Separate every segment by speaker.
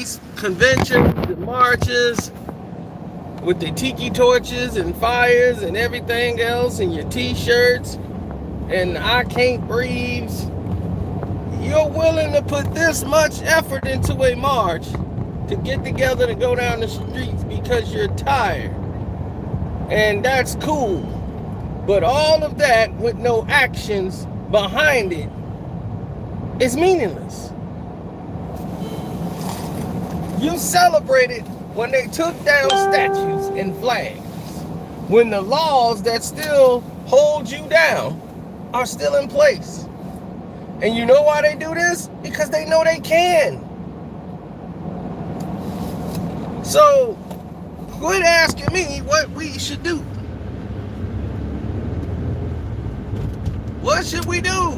Speaker 1: peace conventions, the marches, with the tiki torches and fires and everything else, and your t-shirts, and I can't breathe. You're willing to put this much effort into a march to get together to go down the streets because you're tired. And that's cool. But all of that with no actions behind it is meaningless. You celebrated when they took down statues and flags, when the laws that still hold you down are still in place. And you know why they do this? Because they know they can. So quit asking me what we should do. What should we do?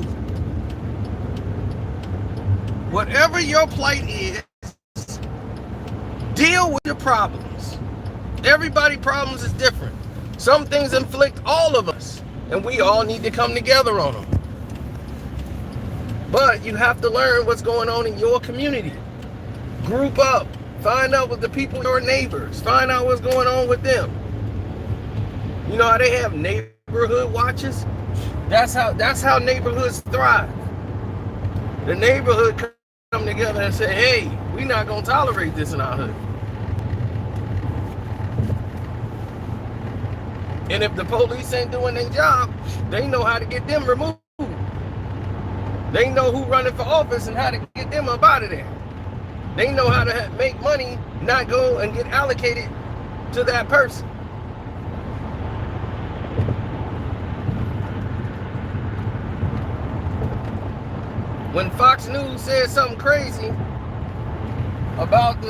Speaker 1: Whatever your plight is, deal with your problems. Everybody's problems is different. Some things inflict all of us, and we all need to come together on them. But you have to learn what's going on in your community. Group up. Find out what the people, your neighbors. Find out what's going on with them. You know how they have neighborhood watches? That's how neighborhoods thrive. The neighborhood come together and say, hey, we're not going to tolerate this in our hood. And if the police ain't doing their job, they know how to get them removed. They know who running for office and how to get them up out of there. They know how to make money, not go and get allocated to that person. When Fox News said something crazy about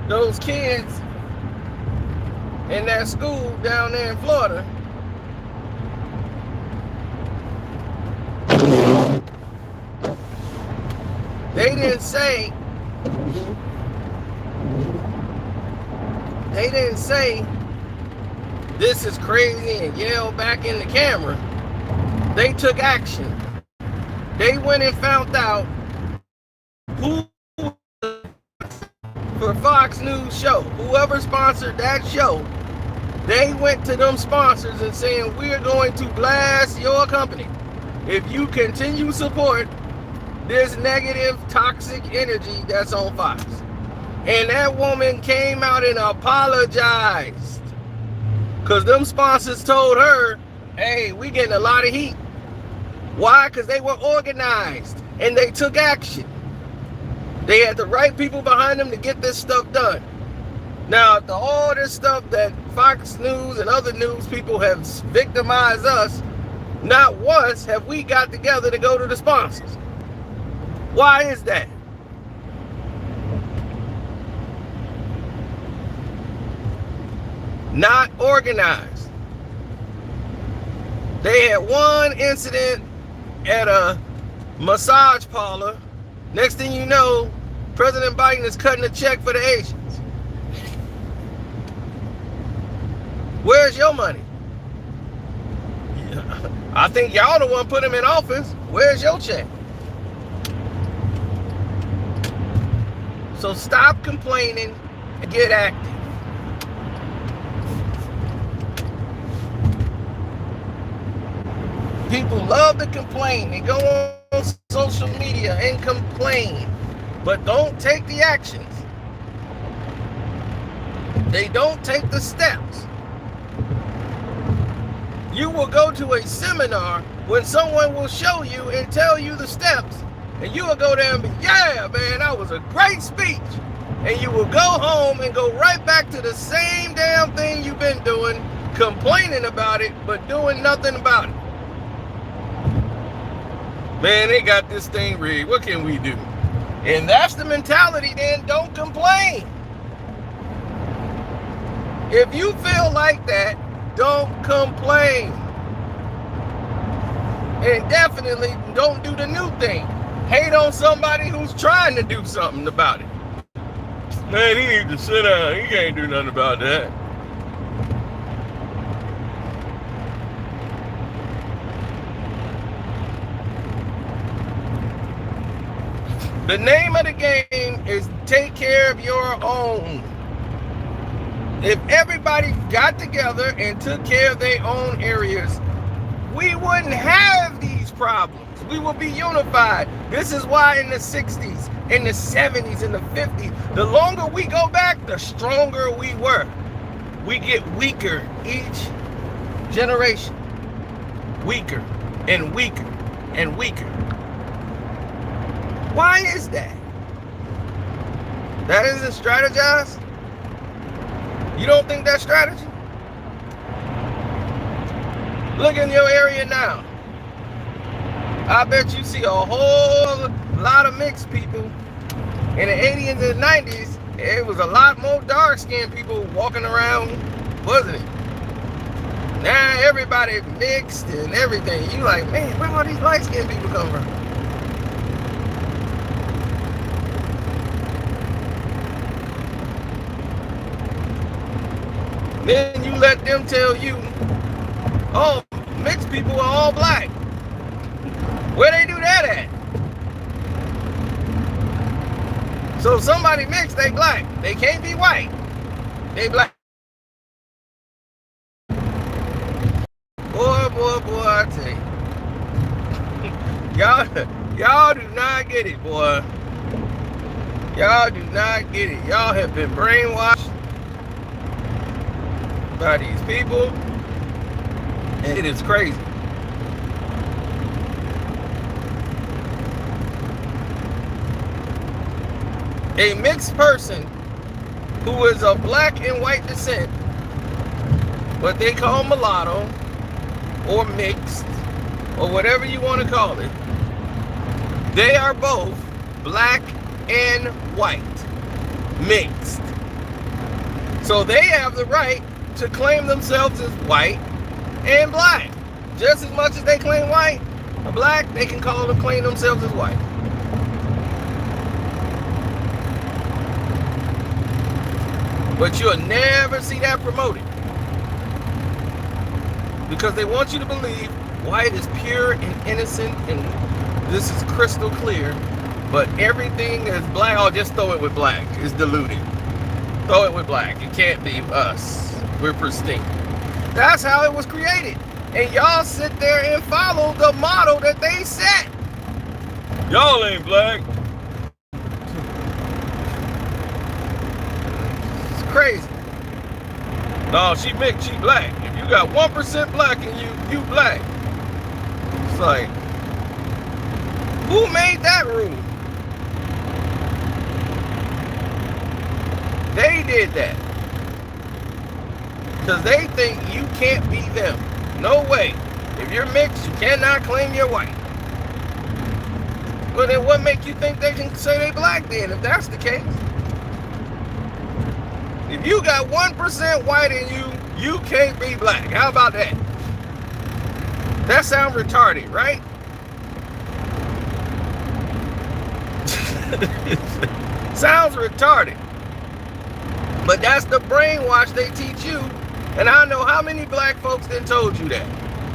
Speaker 1: those kids in that school down there in Florida, they didn't say this is crazy and yell back in the camera. They took action. They went and found out who for Fox News show, whoever sponsored that show. They went to them sponsors and saying, we're going to blast your company if you continue support this negative toxic energy that's on Fox. And that woman came out and apologized because them sponsors told her, hey, we getting a lot of heat. Why? Because they were organized and they took action. They had the right people behind them to get this stuff done. Now, all this stuff that Fox News and other news people have victimized us, not once have we got together to go to the sponsors. Why is that? Not organized. They had one incident at a massage parlor. Next thing you know, President Biden is cutting a check for the Asians. Where's your money? I think y'all the one put him in office. Where's your check? So stop complaining and get active. People love to complain. They go on social media and complain, but don't take the actions. They don't take the steps. You will go to a seminar when someone will show you and tell you the steps, and you will go there and be, yeah, man, that was a great speech. And you will go home and go right back to the same damn thing you've been doing, complaining about it, but doing nothing about it. Man, they got this thing rigged. What can we do? And that's the mentality, then don't complain. If you feel like that, don't complain. And definitely don't do the new thing. Hate on somebody who's trying to do something about it. Man, he needs to sit down. He can't do nothing about that. The name of the game is take care of your own. If everybody got together and took care of their own areas, we wouldn't have these problems. We would be unified. This is why in the 60s, in the 70s, in the 50s, the longer we go back, the stronger we were. We get weaker each generation. Weaker and weaker and weaker. Why is that? That isn't strategized? You don't think that's strategy? Look in your area now. I bet you see a whole lot of mixed people. In the 80s and the 90s, it was a lot more dark-skinned people walking around, wasn't it? Now everybody mixed and everything. You like, man, where all these light-skinned people come from? Then you let them tell you, oh, mixed people are all black. Where they do that at? So if somebody mixed, they black. They can't be white. They black. Boy, I tell you. Y'all do not get it, boy. Y'all do not get it. Y'all have been brainwashed by these people. And it is crazy. A mixed person who is of black and white descent, what they call mulatto or mixed or whatever you want to call it, they are both black and white, mixed. So they have the right to claim themselves as white and black. Just as much as they claim white or black, they can claim themselves as white. But you'll never see that promoted. Because they want you to believe white is pure and innocent and this is crystal clear. But everything is black. Oh, just throw it with black. It's diluted. Throw it with black. It can't be us. We're pristine. That's how it was created. And y'all sit there and follow the model that they set. Y'all ain't black. It's crazy. No, she mixed, she black. If you got 1% black in you, you black. It's like, who made that rule? They did that. Because they think you can't be them. No way. If you're mixed, you cannot claim you're white. Well, then what make you think they can say they black then, if that's the case? If you got 1% white in you, you can't be black. How about that? That sounds retarded, right? Sounds retarded. But that's the brainwash they teach you. And I know how many black folks then told you that.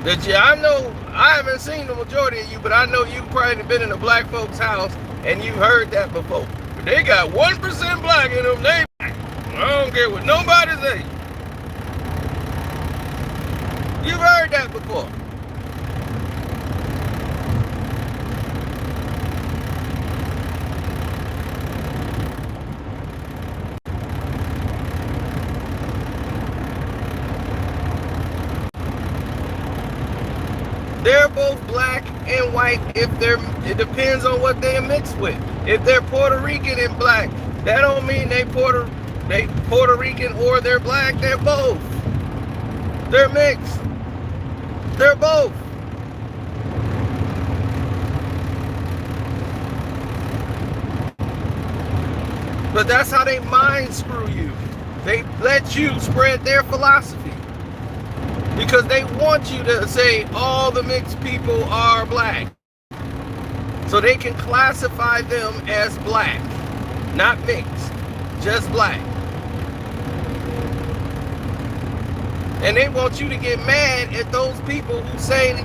Speaker 1: I know, I haven't seen the majority of you, but I know you've probably been in a black folks' house and you heard that before. But they got 1% black in them, they black. I don't care what nobody say. You've heard that before. They're both black and white it depends on what they're mixed with. If they're Puerto Rican and black, that don't mean they Puerto Rican or they're black, they're both. They're mixed. They're both. But that's how they mind screw you. They let you spread their philosophy. Because they want you to say all the mixed people are black. So they can classify them as black. Not mixed, just black. And they want you to get mad at those people who say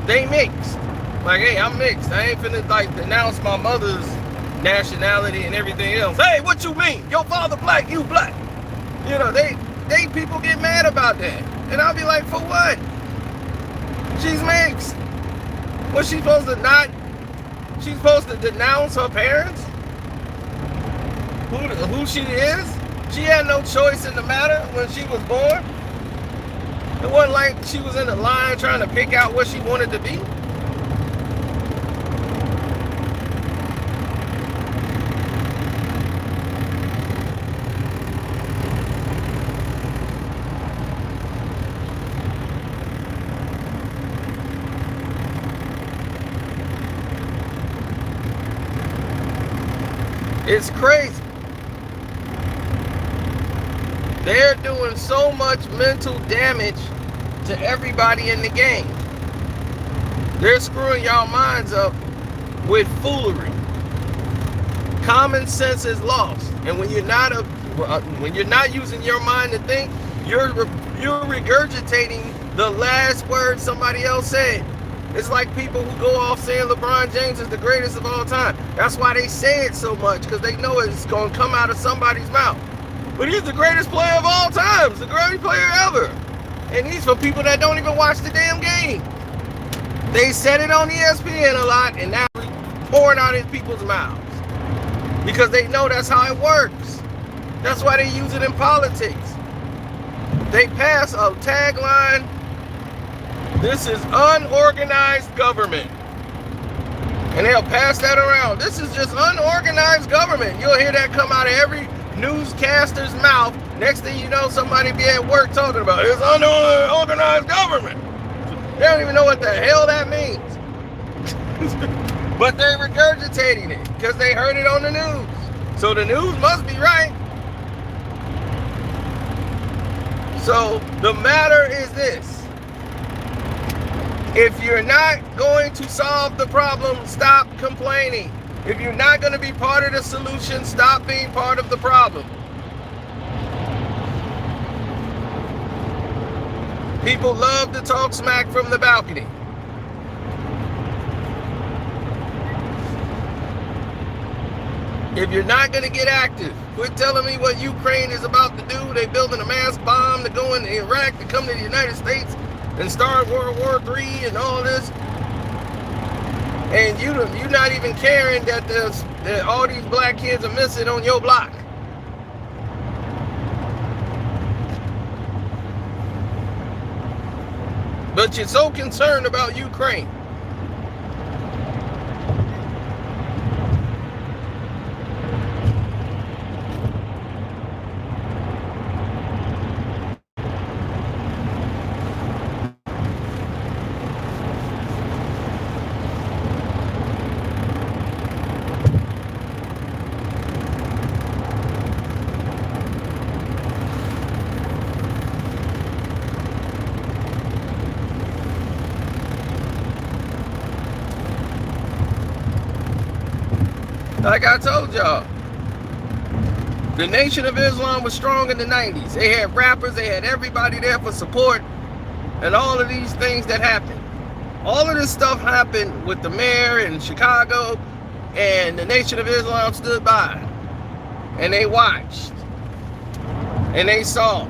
Speaker 1: they mixed. Like, hey, I'm mixed. I ain't finna like denounce my mother's nationality and everything else. Hey, what you mean? Your father black, you black. You know, they people get mad about that. And I'll be like, for what? She's mixed. Was she supposed to not? She's supposed to denounce her parents? Who she is? She had no choice in the matter when she was born. It wasn't like she was in the line trying to pick out what she wanted to be. It's crazy. They're doing so much mental damage to everybody in the game. They're screwing y'all minds up with foolery. Common sense is lost, and when you're not using your mind to think, you're regurgitating the last word somebody else said. It's like people who go off saying LeBron James is the greatest of all time. That's why they say it so much, because they know it's going to come out of somebody's mouth. But he's the greatest player of all time, the greatest player ever. And he's for people that don't even watch the damn game. They said it on ESPN a lot, and now it's pouring out in people's mouths. Because they know that's how it works. That's why they use it in politics. They pass a tagline, "This is unorganized government." And they'll pass that around. This is just unorganized government. You'll hear that come out of every newscaster's mouth. Next thing you know, somebody be at work talking about it's unorganized government. They don't even know what the hell that means. But they're regurgitating it because they heard it on the news. So the news must be right. So the matter is this. If you're not going to solve the problem, stop complaining. If you're not going to be part of the solution, stop being part of the problem. People love to talk smack from the balcony. If you're not going to get active, quit telling me what Ukraine is about to do. They're building a mass bomb to go into Iraq, to come to the United States and start World War III and all this. And you're not even caring that all these black kids are missing on your block. But you're so concerned about Ukraine. Like I told y'all, the Nation of Islam was strong in the 90s. They had rappers, they had everybody there for support, and all of these things that happened. All of this stuff happened with the mayor in Chicago, and the Nation of Islam stood by. And they watched. And they saw.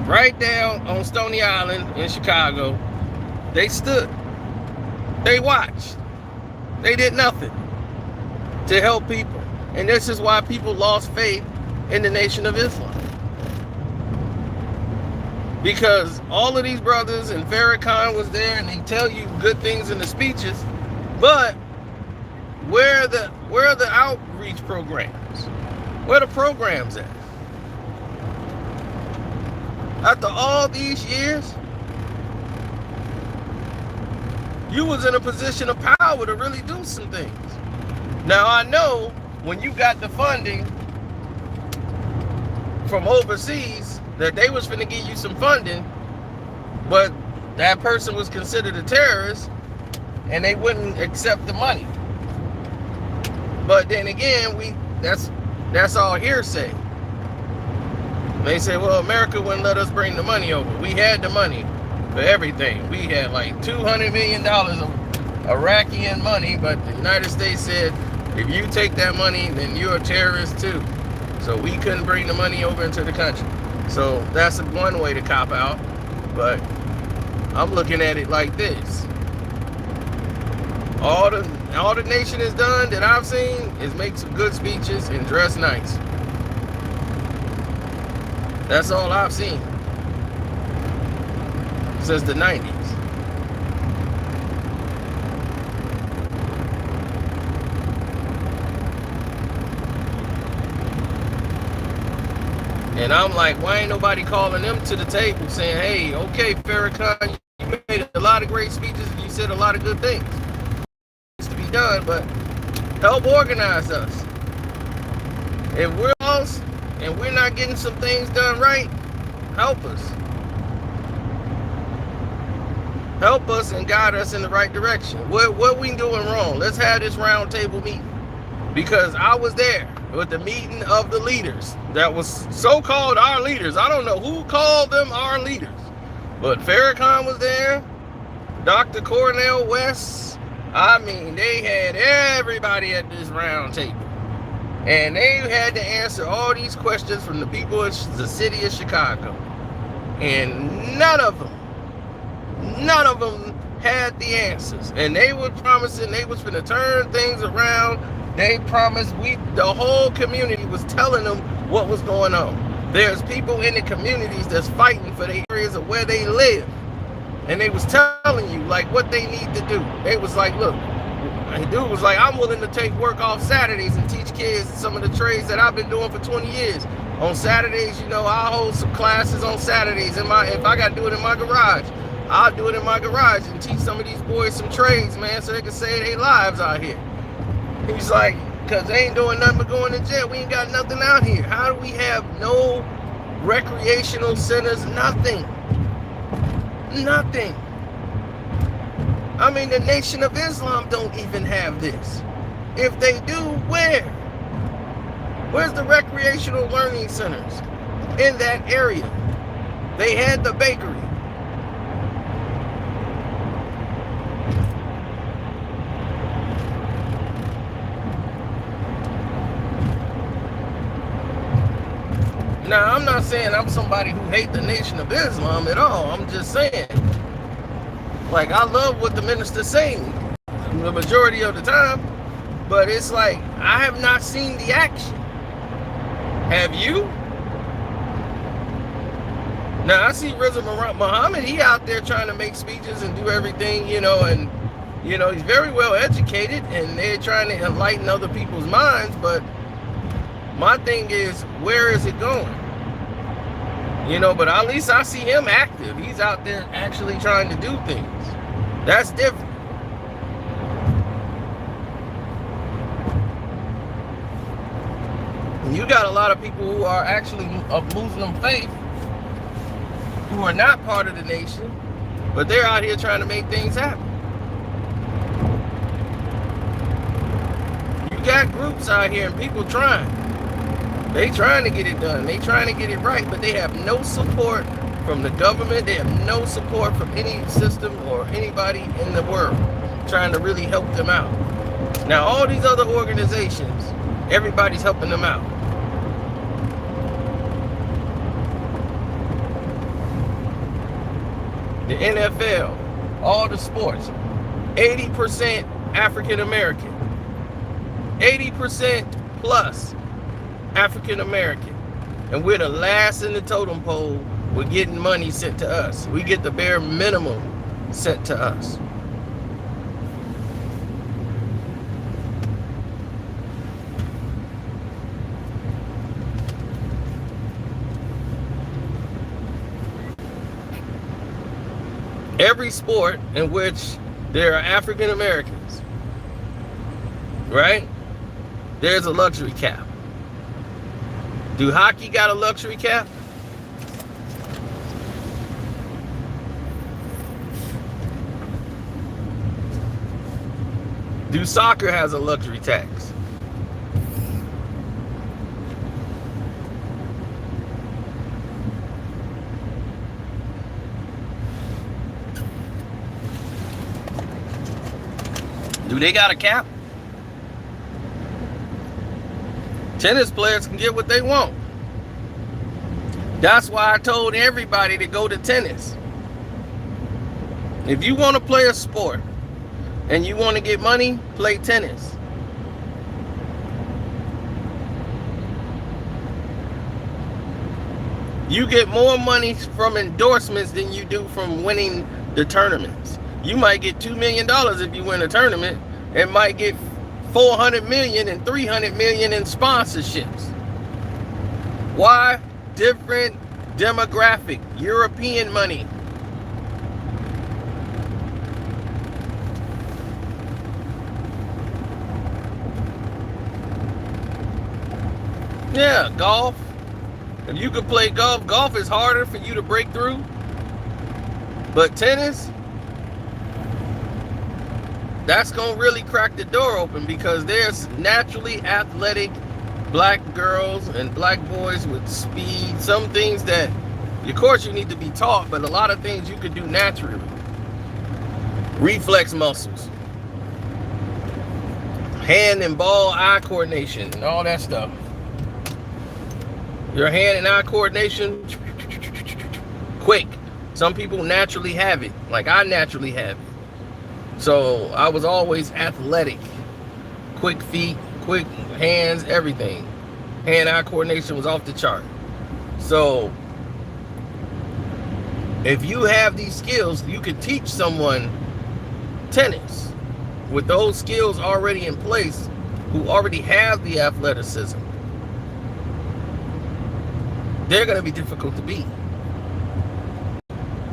Speaker 1: Right down on Stony Island in Chicago, they stood. They watched. They did nothing to help people. And this is why people lost faith in the Nation of Islam. Because all of these brothers, and Farrakhan was there, and they tell you good things in the speeches, but where are the outreach programs? Where are the programs at? After all these years, you was in a position of power to really do some things. Now I know when you got the funding from overseas that they was finna give you some funding, but that person was considered a terrorist and they wouldn't accept the money. But then again, that's all hearsay. They say, well, America wouldn't let us bring the money over. We had the money for everything. We had like $200 million Iraqi money, but the United States said, if you take that money, then you're a terrorist too. So we couldn't bring the money over into the country. So that's one way to cop out. But I'm looking at it like this. All the nation has done that I've seen is make some good speeches and dress nice. That's all I've seen since the 90s. And I'm like, why ain't nobody calling them to the table saying, hey, okay, Farrakhan, you made a lot of great speeches and you said a lot of good things. It's to be done, but help organize us. If we're lost and we're not getting some things done right, help us. Help us and guide us in the right direction. What we doing wrong? Let's have this round table meeting. Because I was there with the meeting of the leaders that was so-called our leaders. I don't know who called them our leaders, but Farrakhan was there, Dr. Cornel West. I mean, they had everybody at this round table, and they had to answer all these questions from the people of the city of Chicago, and none of them had the answers. And they were promising they was going to turn things around. They promised, the whole community was telling them what was going on. There's people in the communities that's fighting for the areas of where they live. And they was telling you like what they need to do. They was like, look, the dude was like, I'm willing to take work off Saturdays and teach kids some of the trades that I've been doing for 20 years. On Saturdays, I'll hold some classes on Saturdays. If I got to do it in my garage, I'll do it in my garage and teach some of these boys some trades, man, so they can save their lives out here. He's like, because they ain't doing nothing but going to jail. We ain't got nothing out here. How do we have no recreational centers? Nothing. Nothing. I mean, the Nation of Islam don't even have this. If they do, where? Where's the recreational learning centers in that area? They had the bakery. Now, I'm not saying I'm somebody who hates the Nation of Islam at all. I'm just saying, like, I love what the minister's saying the majority of the time, but it's like, I have not seen the action. Have you? Now, I see Rizal Muhammad, he out there trying to make speeches and do everything, and, he's very well educated, and they're trying to enlighten other people's minds, but my thing is, where is it going? But at least I see him active. He's out there actually trying to do things. That's different. And you got a lot of people who are actually of Muslim faith who are not part of the nation, but they're out here trying to make things happen. You got groups out here and people trying. They trying to get it done. They trying to get it right, but they have no support from the government. They have no support from any system or anybody in the world trying to really help them out. Now, all these other organizations, everybody's helping them out. The NFL, all the sports, 80% African American, 80% plus African American, and we're the last in the totem pole. We're getting money sent to us. We get the bare minimum sent to us. Every sport in which there are African Americans, right? There's a luxury cap. Do hockey got a luxury cap? Do soccer has a luxury tax? Do they got a cap? Tennis players can get what they want. That's why I told everybody to go to tennis. If you want to play a sport and you want to get money, play tennis. You get more money from endorsements than you do from winning the tournaments. You might get $2 million if you win a tournament, and might get $400 million and $300 million in sponsorships. Why? Different demographic, European money. Yeah, golf. If you could play golf, golf is harder for you to break through. But tennis, that's going to really crack the door open, because there's naturally athletic black girls and black boys with speed. Some things that, of course, you need to be taught, but a lot of things you could do naturally. Reflex muscles, hand and ball eye coordination, and all that stuff. Your hand and eye coordination, quick. Some people naturally have it, like I naturally have it. So I was always athletic. Quick feet, quick hands, everything. Hand-eye coordination was off the chart. So if you have these skills, you could teach someone tennis with those skills already in place, who already have the athleticism. They're going to be difficult to beat.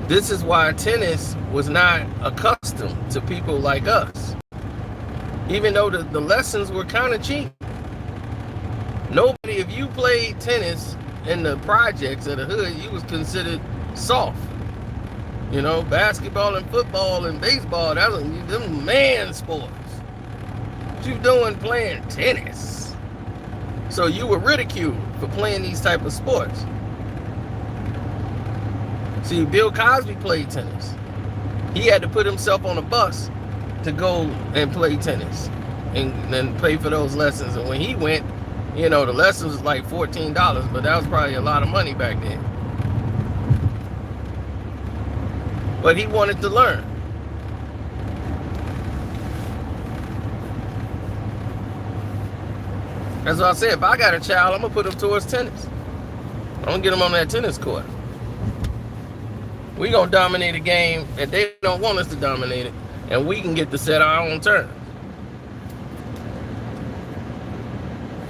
Speaker 1: This is why tennis was not accustomed to people like us. Even though the lessons were kind of cheap. Nobody, if you played tennis in the projects of the hood, you was considered soft. You know, basketball and football and baseball, that was them man sports. What you doing playing tennis? So you were ridiculed for playing these type of sports. See, Bill Cosby played tennis. He had to put himself on a bus to go and play tennis and then pay for those lessons. And when he went, you know, the lessons was like $14, but that was probably a lot of money back then. But he wanted to learn. That's what I said. If I got a child, I'm going to put him towards tennis. I'm going to get him on that tennis court. We're going to dominate a game that they don't want us to dominate it. And we can get to set our own terms.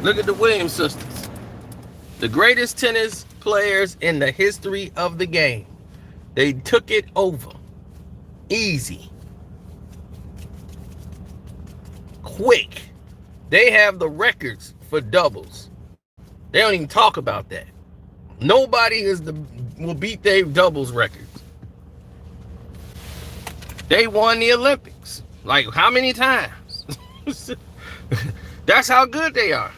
Speaker 1: Look at the Williams sisters. The greatest tennis players in the history of the game. They took it over. Easy. Quick. They have the records for doubles. They don't even talk about that. Nobody will beat their doubles records. They won the Olympics. Like, how many times? That's how good they are.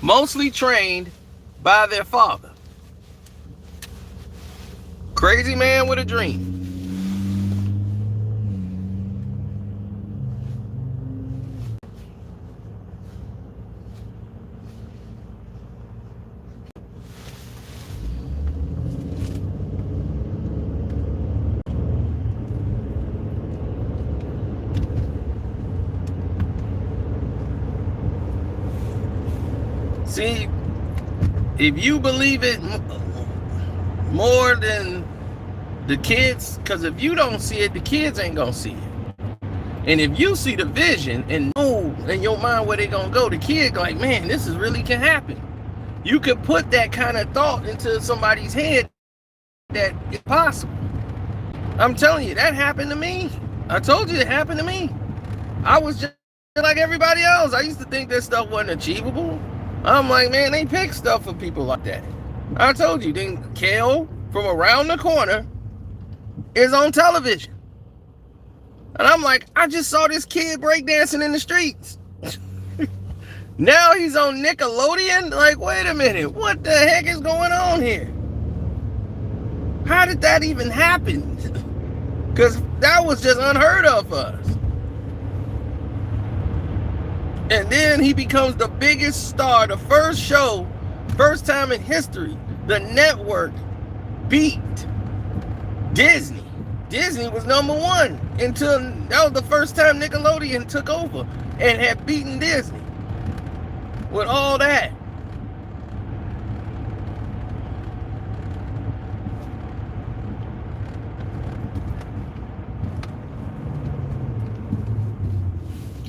Speaker 1: Mostly trained by their father. Crazy man with a dream. See, if you believe it more than the kids, because if you don't see it, the kids ain't gonna see it. And if you see the vision and know in your mind where they gonna go, the kid like, man, this is really can happen. You could put that kind of thought into somebody's head that it's possible. I'm telling you, that happened to me. I told you it happened to me. I was just like everybody else. I used to think that stuff wasn't achievable. I'm like, man, they pick stuff for people like that. I told you, then Kale from around the corner is on television. And I'm like, I just saw this kid breakdancing in the streets. Now he's on Nickelodeon? Like, wait a minute, what the heck is going on here? How did that even happen? Because that was just unheard of for us. And then he becomes the biggest star, the first show, first time in history, the network beat Disney. Disney was #1 until that was the first time Nickelodeon took over and had beaten Disney with all that.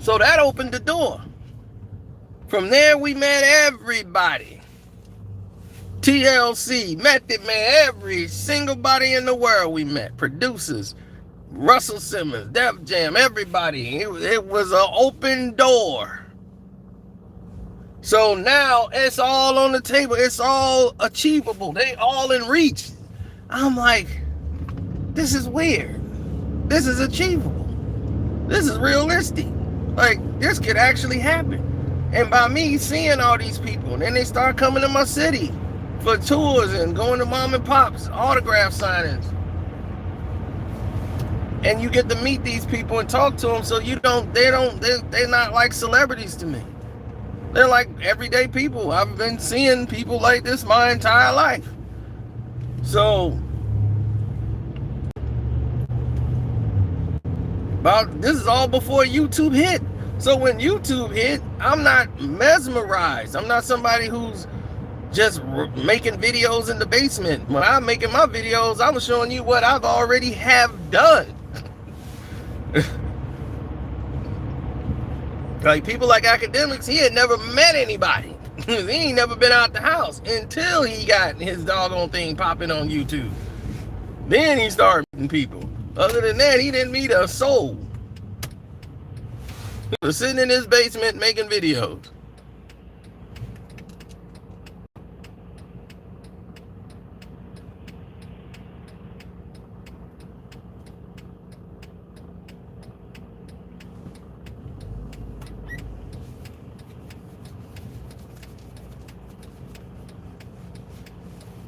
Speaker 1: So that opened the door. From there, we met everybody. TLC, Method Man, every single body in the world we met. Producers, Russell Simmons, Def Jam, everybody. It was an open door. So now it's all on the table. It's all achievable. They all in reach. I'm like, this is weird. This is achievable. This is realistic. Like, this could actually happen. And by me seeing all these people, then they start coming to my city for tours and going to mom and pops, autograph signings. And you get to meet these people and talk to them, so they're not like celebrities to me. They're like everyday people. I've been seeing people like this my entire life. So, this is all before YouTube hit. So when YouTube hit, I'm not mesmerized. I'm not somebody who's just making videos in the basement. When I'm making my videos, I was showing you what I've already have done. Like people like Academics, he had never met anybody. He ain't never been out the house until he got his doggone thing popping on YouTube. Then he started meeting people. Other than that, he didn't meet a soul. He was sitting in his basement making videos.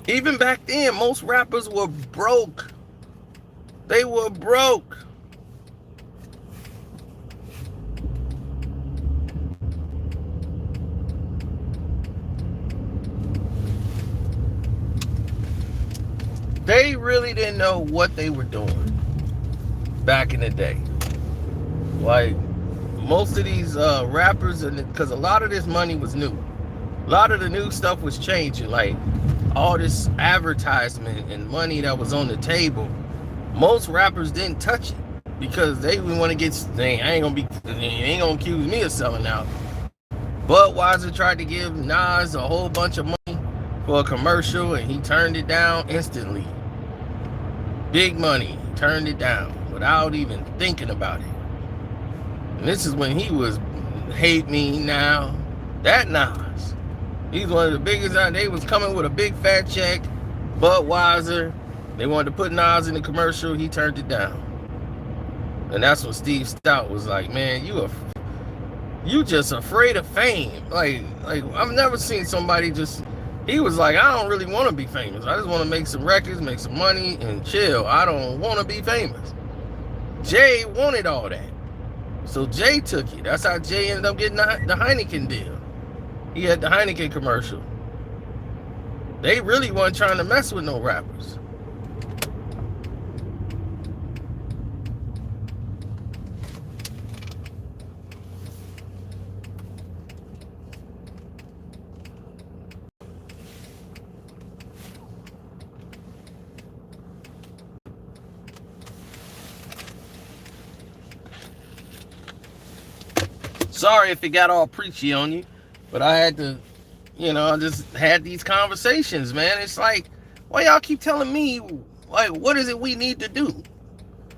Speaker 1: Even back then, most rappers were broke. They were broke. They really didn't know what they were doing back in the day. Like, most of these rappers, because a lot of this money was new. A lot of the new stuff was changing. Like, all this advertisement and money that was on the table, most rappers didn't touch it because they didn't want to get, they ain't gonna accuse me of selling out. Budweiser tried to give Nas a whole bunch of money for a commercial and he turned it down instantly. Big money, turned it down without even thinking about it. And this is when he was hate me now. That Nas. He's one of the biggest. They was coming with a big fat check. Budweiser. They wanted to put Nas in the commercial. He turned it down. And that's when Steve Stout was like, man, you just afraid of fame. Like I've never seen somebody just, he was like, I don't really want to be famous. I just want to make some records, make some money, and chill. I don't want to be famous. Jay wanted all that. So Jay took it. That's how Jay ended up getting the Heineken deal. He had the Heineken commercial. They really weren't trying to mess with no rappers. Sorry if it got all preachy on you, but I had to, I just had these conversations, man. It's like, why y'all keep telling me, like, what is it we need to do?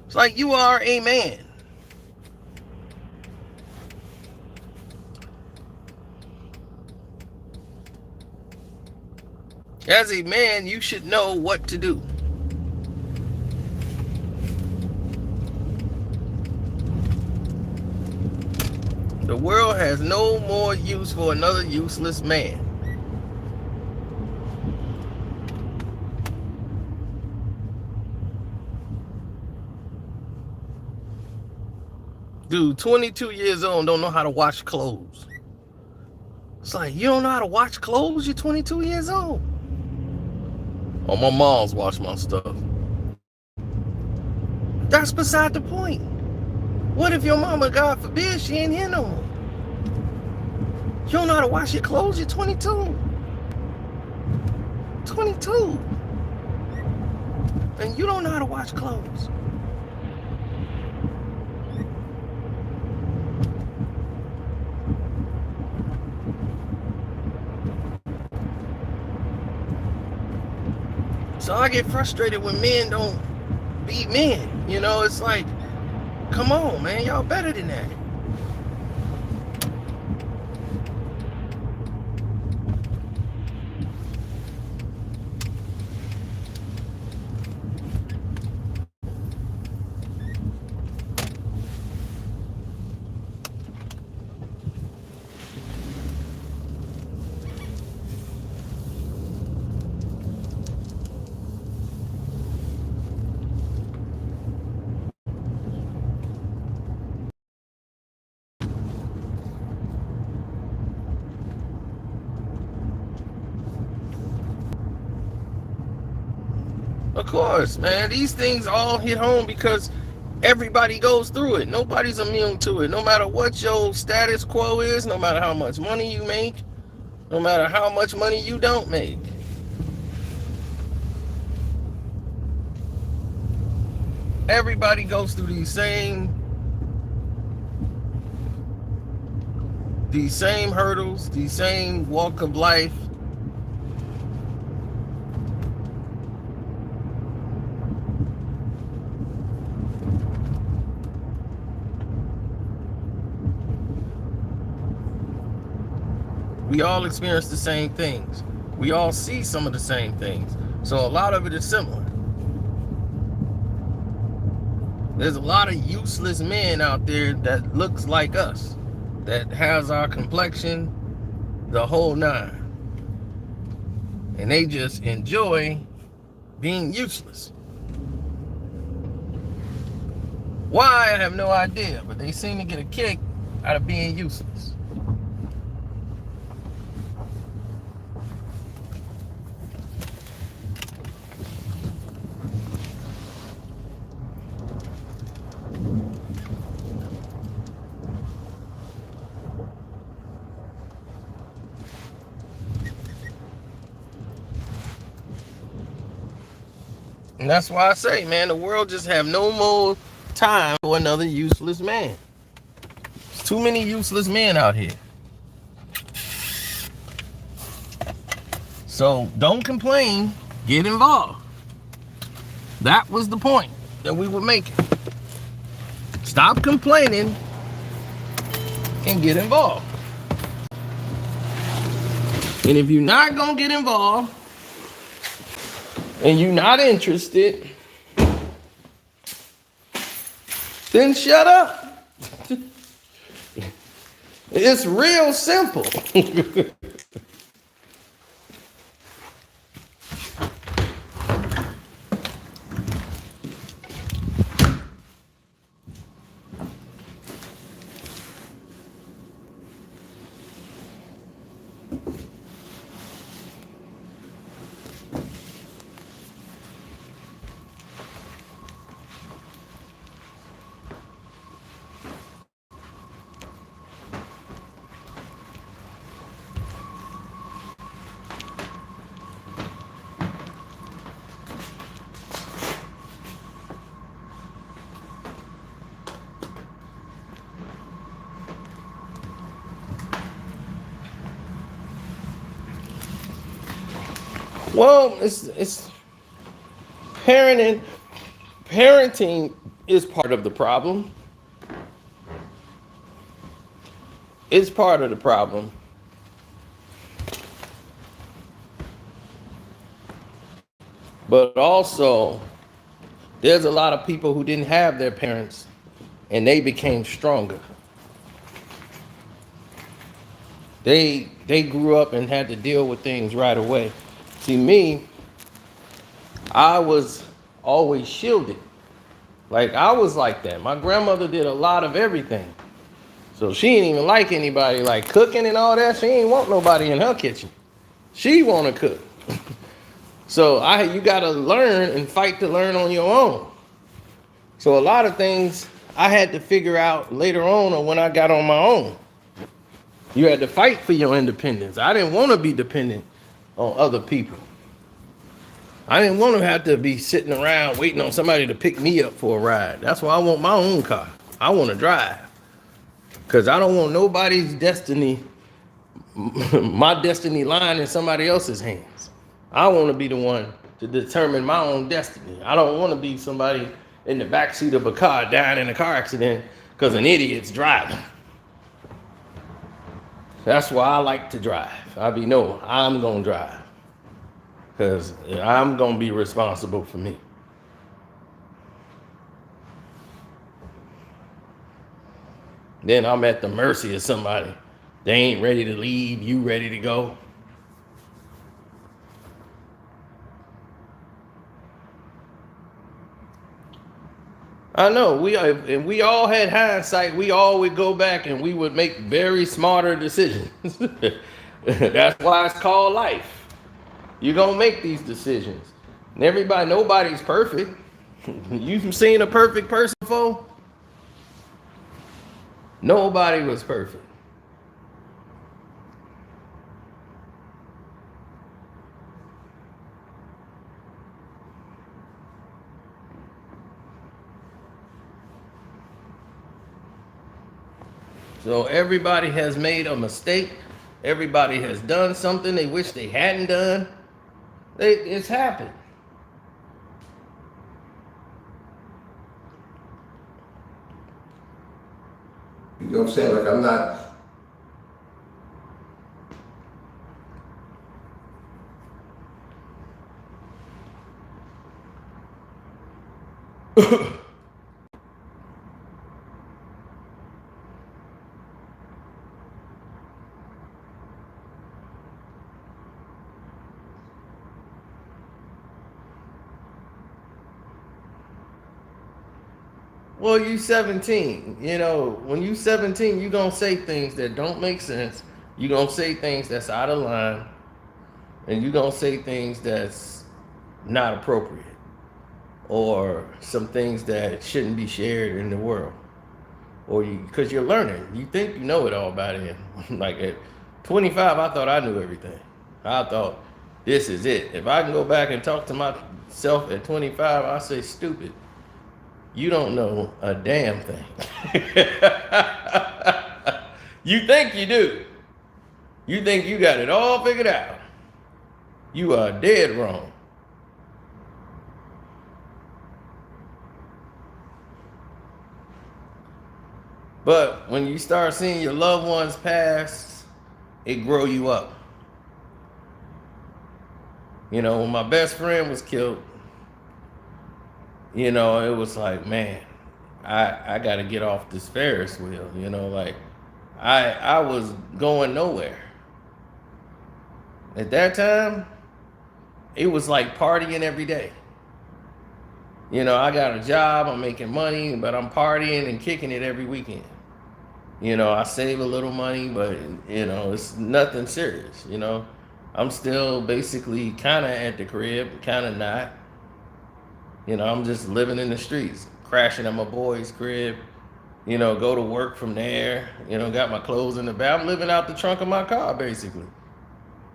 Speaker 1: It's like, you are a man. As a man, you should know what to do. The world has no more use for another useless man. Dude, 22 years old, don't know how to wash clothes. It's like, you don't know how to wash clothes? You're 22 years old. Oh, my mom's wash my stuff. That's beside the point. What if your mama, God forbid, she ain't here no more? You don't know how to wash your clothes? You're 22. 22. And you don't know how to wash clothes. So I get frustrated when men don't beat men. You know, it's like, come on, man, y'all better than that. Of course, man. These things all hit home because everybody goes through it. Nobody's immune to it. No matter what your status quo is, no matter how much money you make, no matter how much money you don't make. Everybody goes through these same hurdles, these same walk of life. We all experience the same things. We all see some of the same things. So a lot of it is similar. There's a lot of useless men out there that looks like us, that has our complexion, the whole nine. And they just enjoy being useless. Why, I have no idea, but they seem to get a kick out of being useless. And that's why I say, man, the world just have no more time for another useless man. There's too many useless men out here. So don't complain, get involved. That was the point that we were making. Stop complaining and get involved. And if you're not gonna get involved and you're not interested, then shut up. It's real simple. Well, it's parenting. Parenting is part of the problem. It's part of the problem. But also, there's a lot of people who didn't have their parents and they became stronger. They grew up and had to deal with things right away. See, me, I was always shielded. Like, I was like that. My grandmother did a lot of everything. So she didn't even like anybody like cooking and all that. She ain't want nobody in her kitchen. She want to cook. So you got to learn and fight to learn on your own. So a lot of things I had to figure out later on or when I got on my own. You had to fight for your independence. I didn't want to be dependent on other people. I didn't want to have to be sitting around waiting on somebody to pick me up for a ride. That's why I want my own car. I want to drive. Because I don't want nobody's destiny, my destiny lying in somebody else's hands. I want to be the one to determine my own destiny. I don't want to be somebody in the backseat of a car dying in a car accident because an idiot's driving. That's why I like to drive. I'm going to drive. Because I'm going to be responsible for me. Then I'm at the mercy of somebody. They ain't ready to leave. You ready to go? I know. We all had hindsight. We all would go back and we would make very smarter decisions. That's why it's called life. You're going to make these decisions. And nobody's perfect. You've seen a perfect person before? Nobody was perfect. So everybody has made a mistake. Everybody has done something they wish they hadn't done. It's happened.
Speaker 2: You know what I'm saying? Like, I'm not.
Speaker 1: Well, you 17. When you 17, you going to say things that don't make sense. You going to say things that's out of line. And you going to say things that's not appropriate. Or some things that shouldn't be shared in the world. Or because you're learning. You think you know it all about it. Like at 25, I thought I knew everything. I thought, this is it. If I can go back and talk to myself at 25, I say, stupid. You don't know a damn thing. You think you do. You think you got it all figured out. You are dead wrong. But when you start seeing your loved ones pass, it grow you up. When my best friend was killed, it was like, man, I got to get off this Ferris wheel. Like I was going nowhere. At that time, it was like partying every day. I got a job, I'm making money, but I'm partying and kicking it every weekend. I save a little money, but, it's nothing serious, I'm still basically kind of at the crib, kind of not. I'm just living in the streets, crashing at my boy's crib, go to work from there, got my clothes in the back. I'm living out the trunk of my car, basically.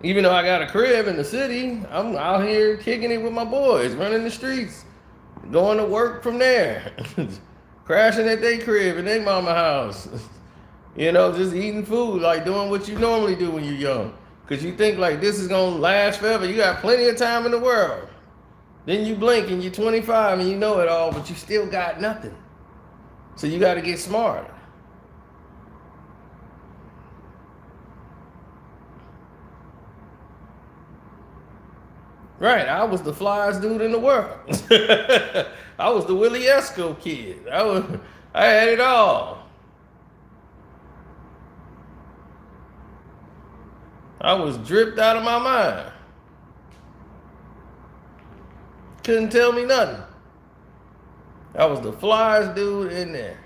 Speaker 1: Even though I got a crib in the city, I'm out here kicking it with my boys, running the streets, going to work from there, crashing at their crib in their mama house. Just eating food, like doing what you normally do when you're young. Because you think like this is going to last forever. You got plenty of time in the world. Then you blink and you're 25 and you know it all, but you still got nothing. So you got to get smart. Right, I was the flyest dude in the world. I was the Willie Esco kid. I had it all. I was dripped out of my mind. Couldn't tell me nothing. I was the flyest dude in there.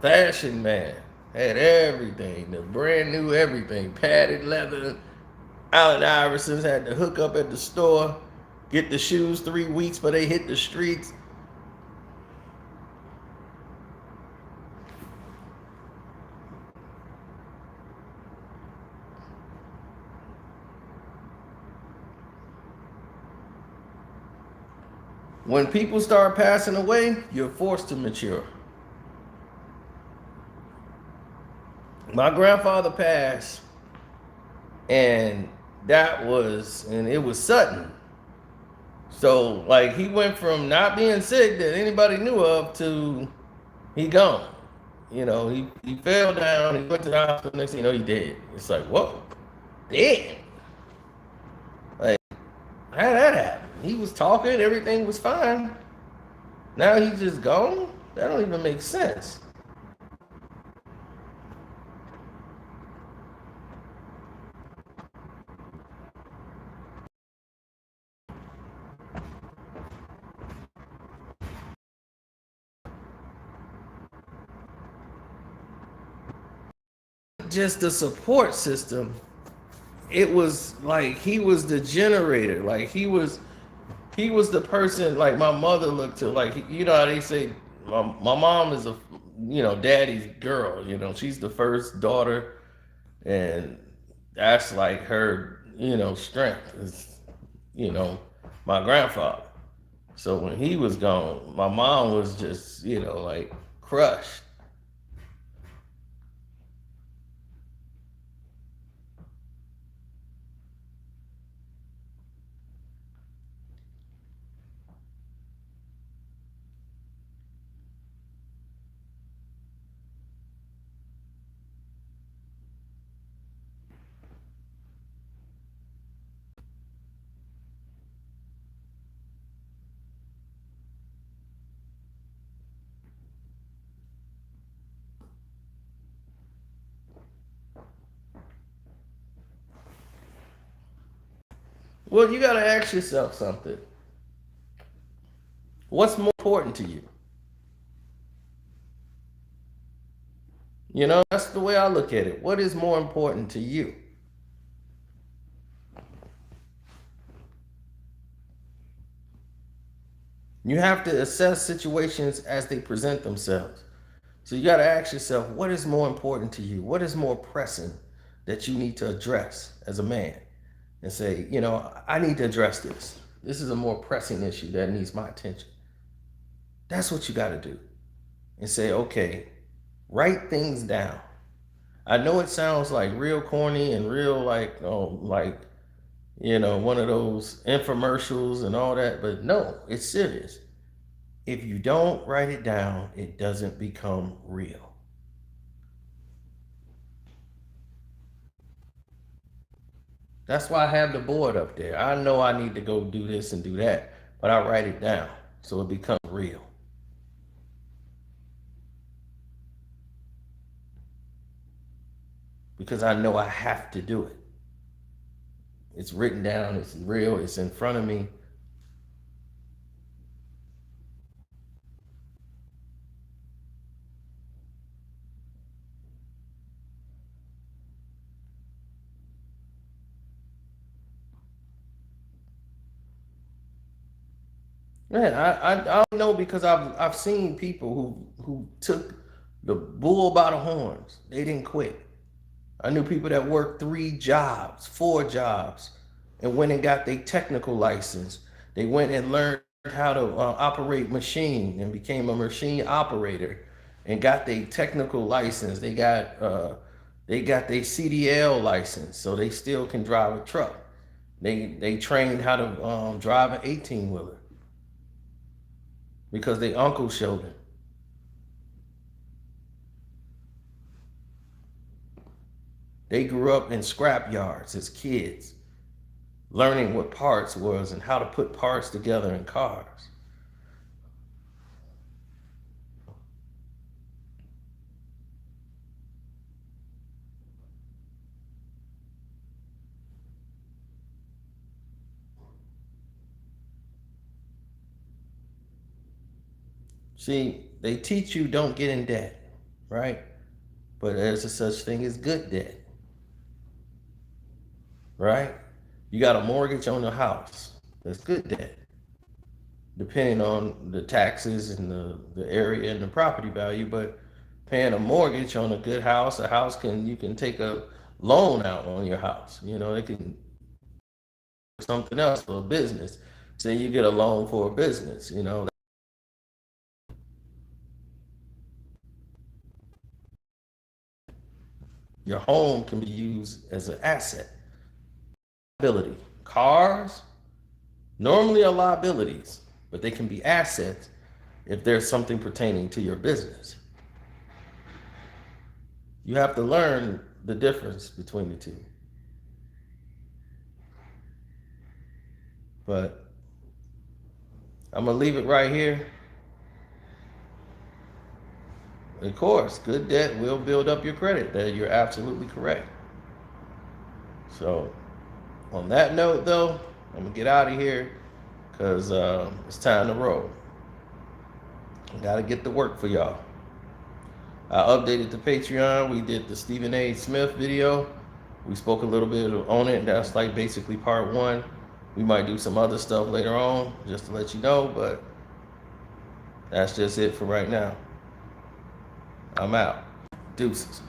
Speaker 1: Fashion man. Had everything. The brand new everything. Padded leather. Allen Iversons had to hook up at the store. Get the shoes 3 weeks before they hit the streets. When people start passing away, you're forced to mature. My grandfather passed, and and it was sudden. So, like, he went from not being sick that anybody knew of to he gone. He fell down, he went to the hospital, next thing you know, he dead. It's like, whoa, dead. Like, how did that happen? He was talking, everything was fine. Now he's just gone? That don't even make sense. Just the support system, it was like he was the generator. Like he was the person like my mother looked to. Like, how they say my mom is daddy's girl. She's the first daughter, and that's like her strength is you know my grandfather. So when he was gone, my mom was just like crushed. Well, you got to ask yourself something. What's more important to you? That's the way I look at it. What is more important to you? You have to assess situations as they present themselves. So you got to ask yourself, what is more important to you? What is more pressing that you need to address as a man? And say, I need to address this. This is a more pressing issue that needs my attention. That's what you got to do. And say, okay, write things down. I know it sounds like real corny and real like, oh, like, one of those infomercials and all that, but no, it's serious. If you don't write it down, it doesn't become real. That's why I have the board up there. I know I need to go do this and do that, but I write it down so it becomes real. Because I know I have to do it. It's written down, it's real, it's in front of me. Man, I don't know because I've seen people who took the bull by the horns. They didn't quit. I knew people that worked 3 jobs, 4 jobs, and went and got their technical license. They went and learned how to operate machine and became a machine operator, and got their technical license. They got their CDL license, so they still can drive a truck. They trained how to drive an 18-wheeler because their uncle showed them. They grew up in scrap yards as kids, learning what parts was and how to put parts together in cars. See, they teach you don't get in debt, right? But there's a such thing as good debt, right? You got a mortgage on the house. That's good debt, depending on the taxes and the area and the property value. But paying a mortgage on a good house, a house you can take a loan out on your house. You know, it can something else for a business. Say you get a loan for a business, you know. Your home can be used as an asset. Liability. Cars normally are liabilities, but they can be assets if there's something pertaining to your business. You have to learn the difference between the two. But I'm going to leave it right here. Of course, good debt will build up your credit. That you're absolutely correct. So, on that note, though, I'm going to get out of here because it's time to roll. I got to get to work for y'all. I updated the Patreon. We did the Stephen A. Smith video. We spoke a little bit on it. That's like basically part one. We might do some other stuff later on just to let you know, but that's just it for right now. I'm out. Deuces.